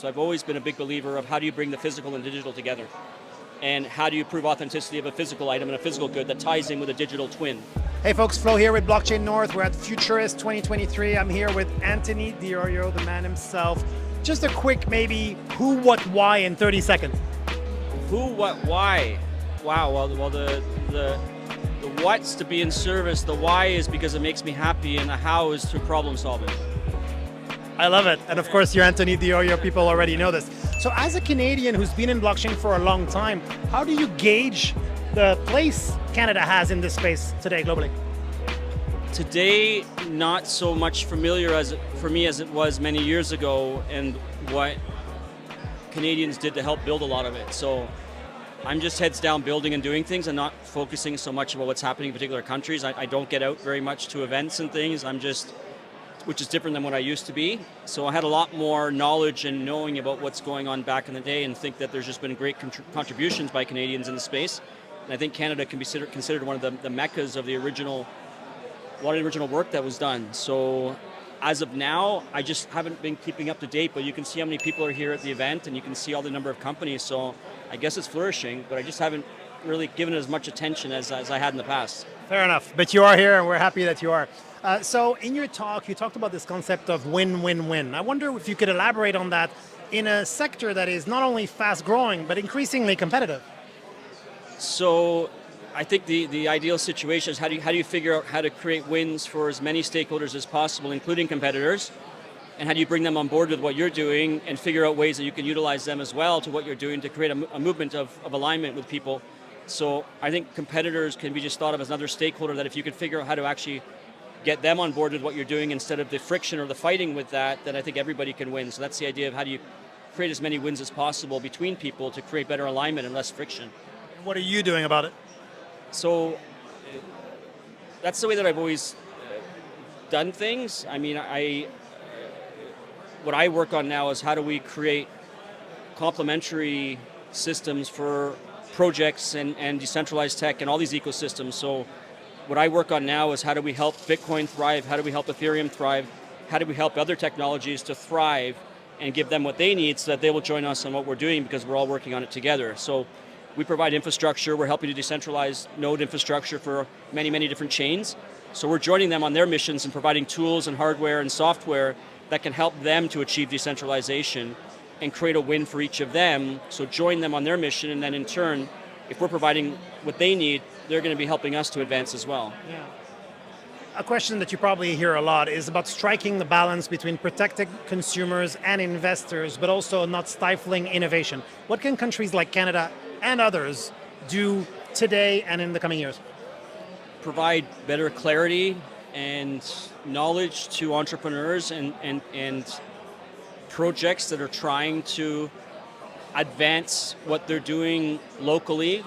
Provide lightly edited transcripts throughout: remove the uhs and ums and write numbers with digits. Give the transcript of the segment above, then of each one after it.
So I've always been a big believer of how do you bring the physical and digital together? And how do you prove authenticity of a physical item and a physical good that ties in with a digital twin? Hey folks, Flo here with Blockchain North. We're at Futurist 2023. I'm here with Anthony Iorio, the man himself. Just a quick maybe who, what, why in 30 seconds. Who, what, why? Wow, well the what's to be in service, the why is because it makes me happy, and the how is through problem solving. I love it. And of course, you're Anthony Iorio. People already know this. So as a Canadian who's been in blockchain for a long time, how do you gauge the place Canada has in this space today globally? Today, not so much familiar for me as it was many years ago, and what Canadians did to help build a lot of it. So I'm just heads down building and doing things and not focusing so much about what's happening in particular countries. I don't get out very much to events and things. Which is different than what I used to be. So I had a lot more knowledge and knowing about what's going on back in the day, and think that there's just been great contributions by Canadians in the space. And I think Canada can be considered one of the meccas of a lot of the original work that was done. So as of now, I just haven't been keeping up to date, but you can see how many people are here at the event, and you can see all the number of companies. So I guess it's flourishing, but I just haven't really given it as much attention as I had in the past. Fair enough, but you are here and we're happy that you are. So in your talk, you talked about this concept of win-win-win. I wonder if you could elaborate on that in a sector that is not only fast growing, but increasingly competitive. So I think the ideal situation is how do you figure out how to create wins for as many stakeholders as possible, including competitors, and how do you bring them on board with what you're doing and figure out ways that you can utilize them as well to what you're doing to create a movement of alignment with people. So I think competitors can be just thought of as another stakeholder that if you can figure out how to actually get them on board with what you're doing instead of the friction or the fighting with that, then I think everybody can win. So that's the idea of how do you create as many wins as possible between people to create better alignment and less friction. And what are you doing about it? So that's the way that I've always done things. I mean, what I work on now is how do we create complementary systems for projects and decentralized tech and all these ecosystems. So what I work on now is how do we help Bitcoin thrive, how do we help Ethereum thrive, how do we help other technologies to thrive and give them what they need so that they will join us on what we're doing because we're all working on it together. So we provide infrastructure, we're helping to decentralize node infrastructure for many, many different chains. So we're joining them on their missions and providing tools and hardware and software that can help them to achieve decentralization and create a win for each of them. So join them on their mission, and then in turn, if we're providing what they need, they're going to be helping us to advance as well. Yeah. A question that you probably hear a lot is about striking the balance between protecting consumers and investors, but also not stifling innovation. What can countries like Canada and others do today and in the coming years? Provide better clarity and knowledge to entrepreneurs and projects that are trying to advance what they're doing locally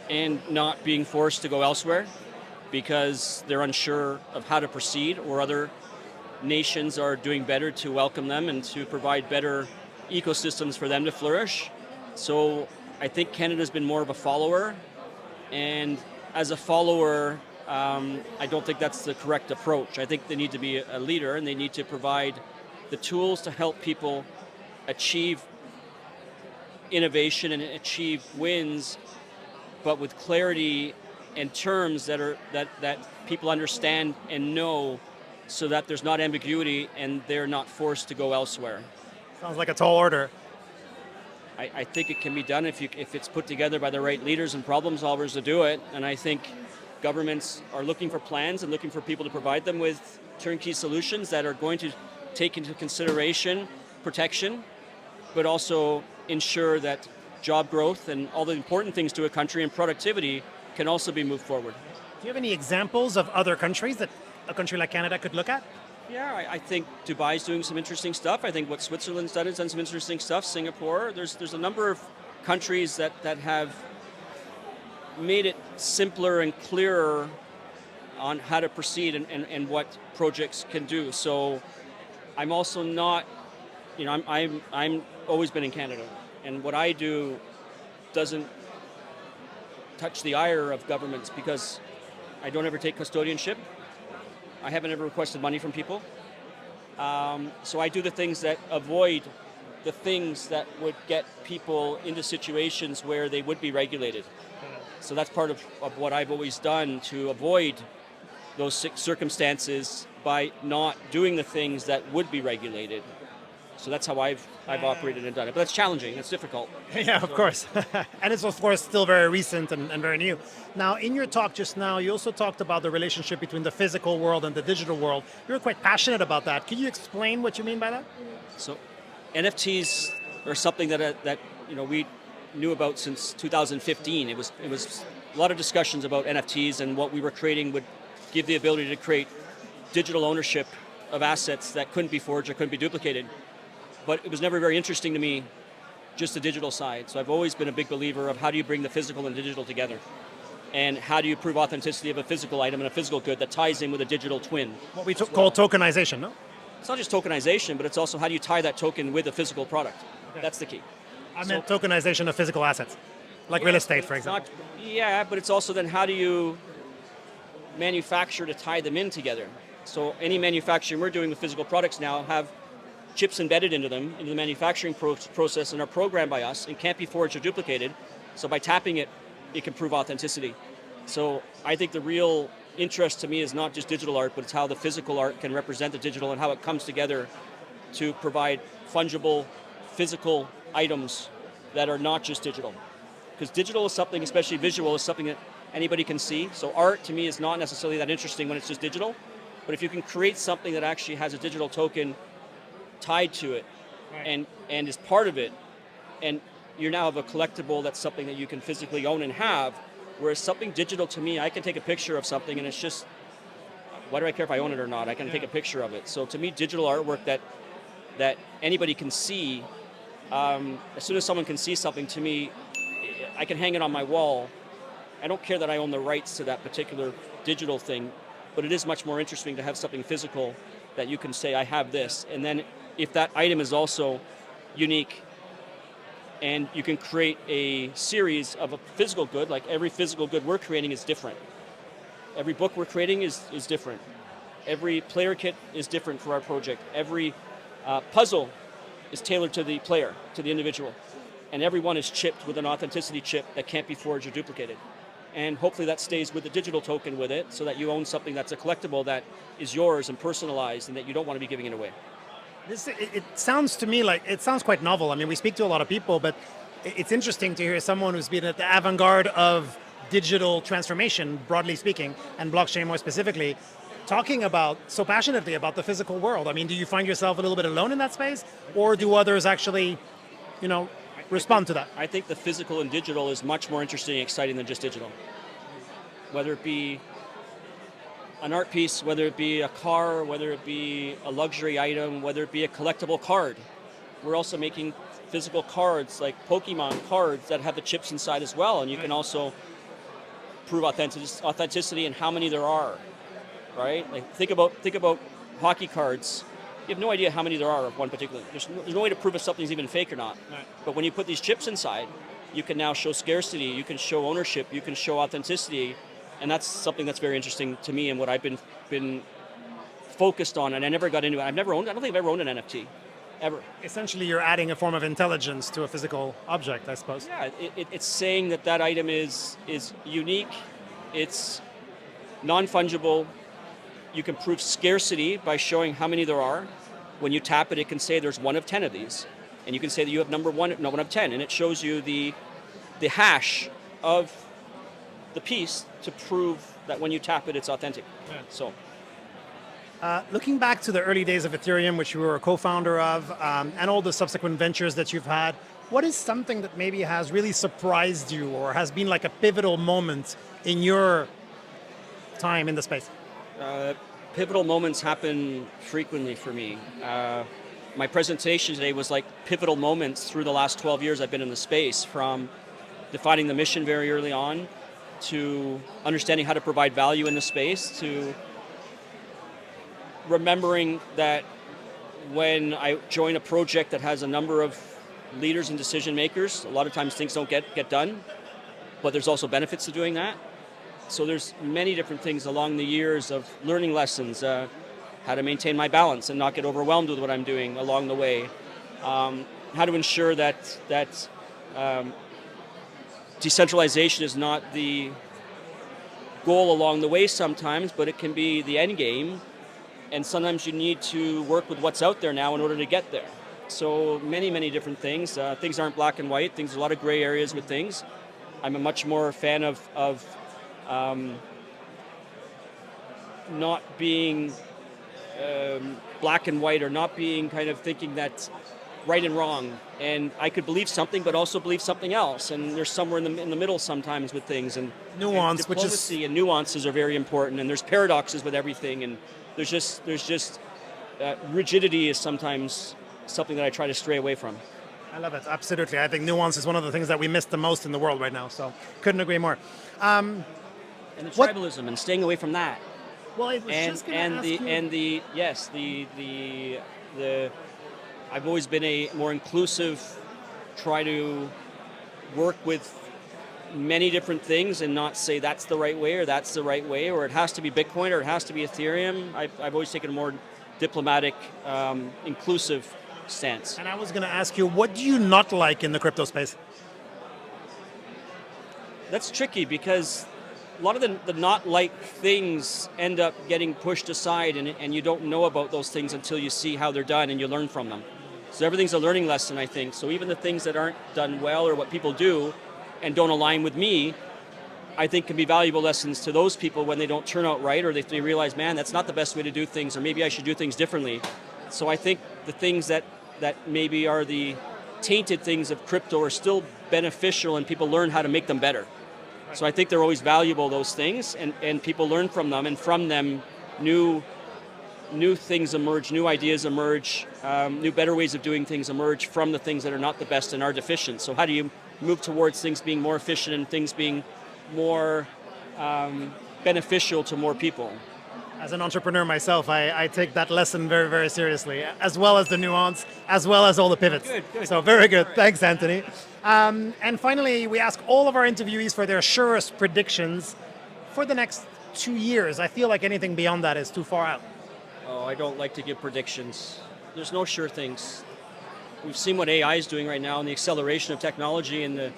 and not being forced to go elsewhere because they're unsure of how to proceed, or other nations are doing better to welcome them and to provide better ecosystems for them to flourish. So I think Canada's been more of a follower, and as a follower, I don't think that's the correct approach. I think they need to be a leader, and they need to provide the tools to help people achieve innovation and achieve wins, but with clarity and terms that people understand and know, so that there's not ambiguity and they're not forced to go elsewhere. Sounds like a tall order. I think it can be done if it's put together by the right leaders and problem solvers to do it, and I think governments are looking for plans and looking for people to provide them with turnkey solutions that are going to take into consideration protection, but also ensure that job growth and all the important things to a country and productivity can also be moved forward. Do you have any examples of other countries that a country like Canada could look at? Yeah, I think Dubai's doing some interesting stuff. I think what Switzerland's done is done some interesting stuff. Singapore, there's a number of countries that have made it simpler and clearer on how to proceed and what projects can do. So I'm also not, I'm always been in Canada, and what I do doesn't touch the ire of governments because I don't ever take custodianship. I haven't ever requested money from people. So I do the things that avoid the things that would get people into situations where they would be regulated. So that's part of what I've always done to avoid those circumstances by not doing the things that would be regulated. So that's how I've operated and done it. But that's challenging, it's difficult. Yeah, of course. And it's of course still very recent and very new. Now, in your talk just now, you also talked about the relationship between the physical world and the digital world. You're quite passionate about that. Can you explain what you mean by that? So NFTs are something that we knew about since 2015. It was a lot of discussions about NFTs, and what we were creating would give the ability to create digital ownership of assets that couldn't be forged or couldn't be duplicated. But it was never very interesting to me, just the digital side. So I've always been a big believer of how do you bring the physical and digital together? And how do you prove authenticity of a physical item and a physical good that ties in with a digital twin? What we call tokenization, no? It's not just tokenization, but it's also how do you tie that token with a physical product? Okay. That's the key. I meant tokenization of physical assets, like real estate, for example. But it's also then how do you manufacture to tie them in together? So any manufacturing we're doing with physical products now have chips embedded into them, into the manufacturing process, and are programmed by us and can't be forged or duplicated. So by tapping it, it can prove authenticity. So I think the real interest to me is not just digital art, but it's how the physical art can represent the digital and how it comes together to provide fungible, physical items that are not just digital. Because digital is something, especially visual, is something that anybody can see. So art to me is not necessarily that interesting when it's just digital, but if you can create something that actually has a digital token tied to it, right, and is part of it, and you now have a collectible that's something that you can physically own and have, whereas something digital to me, I can take a picture of something and it's just, why do I care if I own it or not? I can take a picture of it. So to me, digital artwork that anybody can see, as soon as someone can see something, to me, I can hang it on my wall. I don't care that I own the rights to that particular digital thing, but it is much more interesting to have something physical that you can say, I have this. And then if that item is also unique, and you can create a series of a physical good, like every physical good we're creating is different. Every book we're creating is different. Every player kit is different for our project. Every puzzle is tailored to the player, to the individual. And every one is chipped with an authenticity chip that can't be forged or duplicated. And hopefully that stays with the digital token with it, so that you own something that's a collectible that is yours and personalized and that you don't want to be giving it away. It sounds to me like, it sounds quite novel. I mean, we speak to a lot of people, but it's interesting to hear someone who's been at the avant-garde of digital transformation, broadly speaking, and blockchain more specifically, talking about so passionately about the physical world. I mean, do you find yourself a little bit alone in that space, or do others actually, respond to that? I think the physical and digital is much more interesting and exciting than just digital. Whether it be an art piece, whether it be a car, whether it be a luxury item, whether it be a collectible card. We're also making physical cards, like Pokemon cards, that have the chips inside as well, and you can also prove authenticity and how many there are, right? Like think about hockey cards. You have no idea how many there are of one particular. There's no way to prove if something's even fake or not. Right. But when you put these chips inside, you can now show scarcity, you can show ownership, you can show authenticity, and that's something that's very interesting to me and what I've been focused on. And I never got into it. I don't think I've ever owned an NFT, ever. Essentially, you're adding a form of intelligence to a physical object, I suppose. Yeah, it's saying that item is unique, it's non-fungible. You can prove scarcity by showing how many there are. When you tap it, it can say there's 1 of 10 of these. And you can say that you have number 1 of 10. And it shows you the hash of the piece to prove that when you tap it, it's authentic. Yeah. So, looking back to the early days of Ethereum, which you were a co-founder of, and all the subsequent ventures that you've had, what is something that maybe has really surprised you or has been like a pivotal moment in your time in the space? Pivotal moments happen frequently for me. My presentation today was like pivotal moments through the last 12 years I've been in the space, from defining the mission very early on, to understanding how to provide value in the space, to remembering that when I join a project that has a number of leaders and decision makers, a lot of times things don't get done, but there's also benefits to doing that. So there's many different things along the years of learning lessons, how to maintain my balance and not get overwhelmed with what I'm doing along the way. how to ensure that decentralization is not the goal along the way sometimes, but it can be the end game. And sometimes you need to work with what's out there now in order to get there. So many different things. Things aren't black and white. There's a lot of gray areas with things. I'm a much more fan of not being black and white, or not being kind of thinking that right and wrong. And I could believe something, but also believe something else. And there's somewhere in the middle sometimes with things. And Nuance, and diplomacy and nuances are very important. And there's paradoxes with everything. And there's just rigidity is sometimes something that I try to stray away from. I love it, absolutely. I think nuance is one of the things that we miss the most in the world right now, so couldn't agree more. And the tribalism and staying away from that. Well, it was just going to ask you. I've always been a more inclusive, try to work with many different things and not say that's the right way or that's the right way, or it has to be Bitcoin or it has to be Ethereum. I've always taken a more diplomatic, inclusive stance. And I was going to ask you, what do you not like in the crypto space? That's tricky because a lot of the not like things end up getting pushed aside, and you don't know about those things until you see how they're done and you learn from them. So everything's a learning lesson, I think. So even the things that aren't done well or what people do and don't align with me, I think can be valuable lessons to those people when they don't turn out right, or they realize, man, that's not the best way to do things, or maybe I should do things differently. So I think the things that maybe are the tainted things of crypto are still beneficial, and people learn how to make them better. So I think they're always valuable, those things, and people learn from them, and from them new things emerge, new ideas emerge, new better ways of doing things emerge from the things that are not the best and are deficient. So how do you move towards things being more efficient and things being more beneficial to more people? As an entrepreneur myself, I take that lesson very, very seriously, as well as the nuance, as well as all the pivots. Good. So very good. Right. Thanks, Anthony. And finally, we ask all of our interviewees for their surest predictions for the next 2 years. I feel like anything beyond that is too far out. Oh, I don't like to give predictions. There's no sure things. We've seen what AI is doing right now and the acceleration of technology, and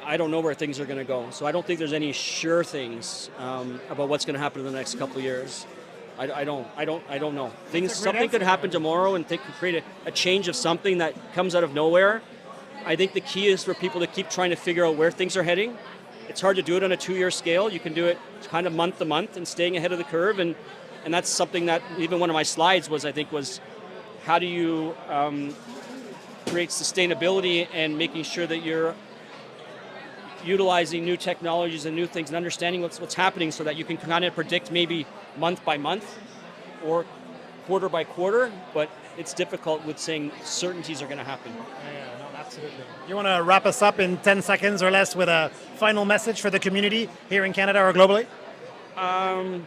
I don't know where things are going to go. So I don't think there's any sure things about what's going to happen in the next couple of years. I don't know. Something could happen tomorrow, and could create a change of something that comes out of nowhere. I think the key is for people to keep trying to figure out where things are heading. It's hard to do it on a 2-year scale. You can do it kind of month to month and staying ahead of the curve. And that's something that even one of my slides was how do you create sustainability and making sure that you're utilizing new technologies and new things and understanding what's happening, so that you can kind of predict maybe month by month or quarter by quarter, but it's difficult with saying certainties are going to happen. Yeah, no, absolutely. You want to wrap us up in 10 seconds or less with a final message for the community here in Canada or globally? I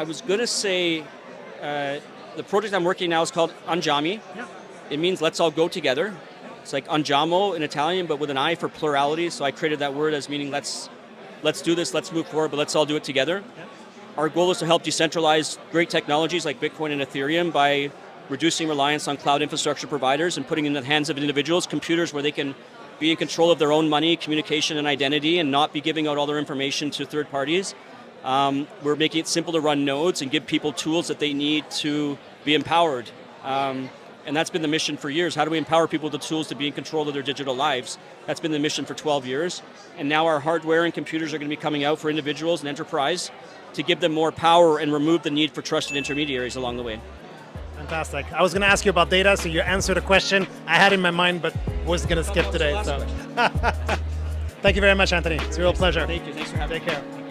was going to say the project I'm working now is called Andiami. Yeah. It means let's all go together. It's like Andiamo in Italian, but with an I for plurality. So I created that word as meaning let's do this, let's move forward, but let's all do it together. Yeah. Our goal is to help decentralize great technologies like Bitcoin and Ethereum by reducing reliance on cloud infrastructure providers and putting in the hands of individuals computers where they can be in control of their own money, communication, and identity, and not be giving out all their information to third parties. We're making it simple to run nodes and give people tools that they need to be empowered. And that's been the mission for years. How do we empower people with the tools to be in control of their digital lives? That's been the mission for 12 years. And now our hardware and computers are going to be coming out for individuals and enterprise to give them more power and remove the need for trusted intermediaries along the way. Fantastic. I was going to ask you about data, so you answered a question I had in my mind, but was going to skip today. So. Thank you very much, Anthony. It's a real pleasure. Thank you. Thanks for having me. Take care.